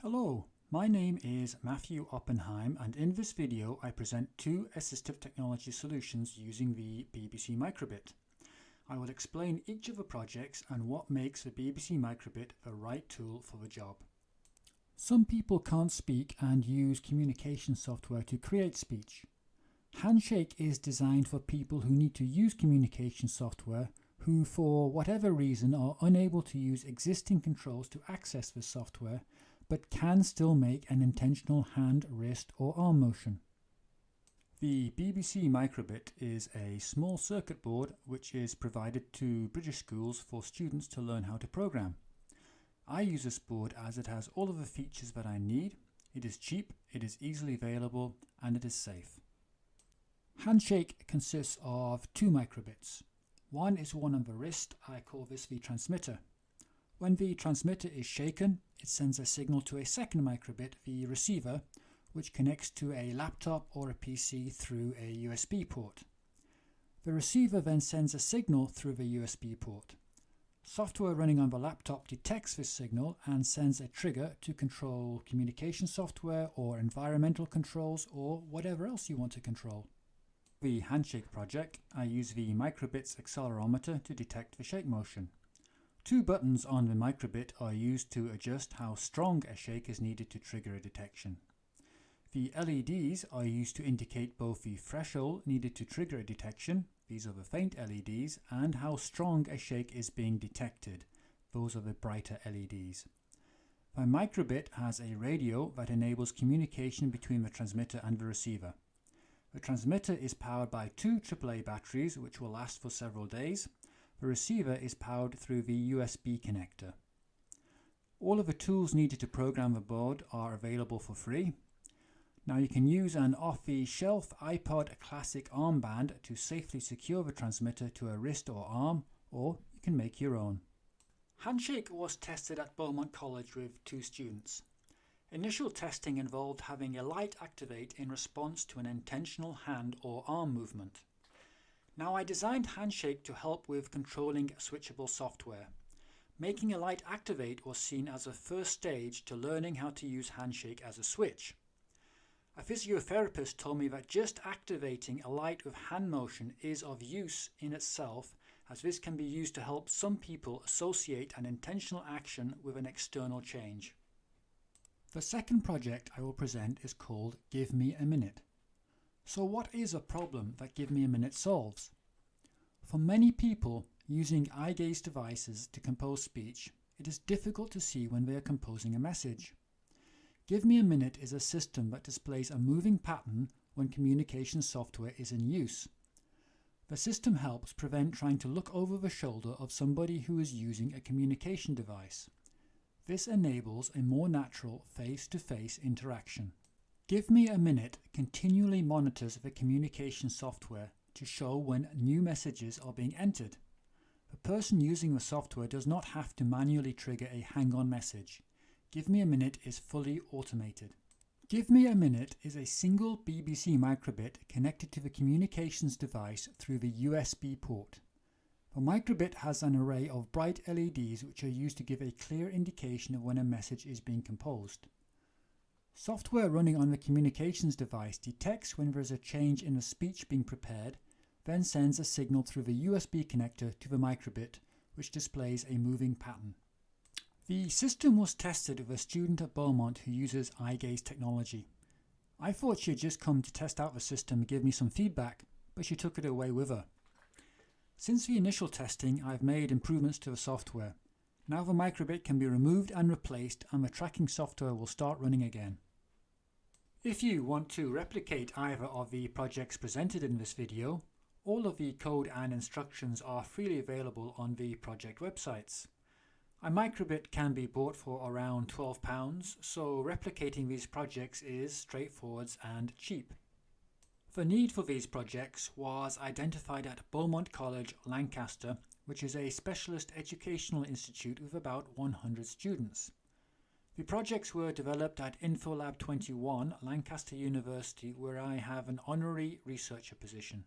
Hello, my name is Matthew Oppenheim, and in this video I present two assistive technology solutions using the BBC Microbit. I will explain each of the projects and what makes the BBC Microbit the right tool for the job. Some people can't speak and use communication software to create speech. Handshake is designed for people who need to use communication software who, for whatever reason, are unable to use existing controls to access the software, but can still make an intentional hand, wrist or arm motion. The BBC Microbit is a small circuit board which is provided to British schools for students to learn how to program. I use this board as it has all of the features that I need. It is cheap, it is easily available, and it is safe. Handshake consists of two microbits. One is one on the wrist. I call this the transmitter. When the transmitter is shaken, it sends a signal to a second microbit, the receiver, which connects to a laptop or a PC through a USB port. The receiver then sends a signal through the USB port. Software running on the laptop detects this signal and sends a trigger to control communication software or environmental controls or whatever else you want to control. For the Handshake project, I use the Microbit's accelerometer to detect the shake motion. Two buttons on the microbit are used to adjust how strong a shake is needed to trigger a detection. The LEDs are used to indicate both the threshold needed to trigger a detection, these are the faint LEDs, and how strong a shake is being detected, those are the brighter LEDs. The microbit has a radio that enables communication between the transmitter and the receiver. The transmitter is powered by two AAA batteries which will last for several days. The receiver is powered through the USB connector. All of the tools needed to program the board are available for free. Now you can use an off-the-shelf iPod Classic armband to safely secure the transmitter to a wrist or arm, or you can make your own. Handshake was tested at Beaumont College with two students. Initial testing involved having a light activate in response to an intentional hand or arm movement. Now I designed Handshake to help with controlling switchable software. Making a light activate was seen as a first stage to learning how to use Handshake as a switch. A physiotherapist told me that just activating a light with hand motion is of use in itself, as this can be used to help some people associate an intentional action with an external change. The second project I will present is called Give Me a Minute. So what is a problem that Give Me a Minute solves? For many people using eye gaze devices to compose speech, it is difficult to see when they are composing a message. Give Me a Minute is a system that displays a moving pattern when communication software is in use. The system helps prevent trying to look over the shoulder of somebody who is using a communication device. This enables a more natural face-to-face interaction. Give Me a Minute continually monitors the communication software to show when new messages are being entered. The person using the software does not have to manually trigger a hang-on message. Give Me a Minute is fully automated. Give Me a Minute is a single BBC Microbit connected to the communications device through the USB port. The Microbit has an array of bright LEDs which are used to give a clear indication of when a message is being composed. Software running on the communications device detects when there is a change in the speech being prepared, then sends a signal through the USB connector to the microbit, which displays a moving pattern. The system was tested with a student at Beaumont who uses eye gaze technology. I thought she had just come to test out the system and give me some feedback, but she took it away with her. Since the initial testing, I've made improvements to the software. Now the microbit can be removed and replaced, and the tracking software will start running again. If you want to replicate either of the projects presented in this video, all of the code and instructions are freely available on the project websites. A microbit can be bought for around £12, so replicating these projects is straightforward and cheap. The need for these projects was identified at Beaumont College, Lancaster, which is a specialist educational institute with about 100 students. The projects were developed at InfoLab 21, Lancaster University, where I have an honorary researcher position.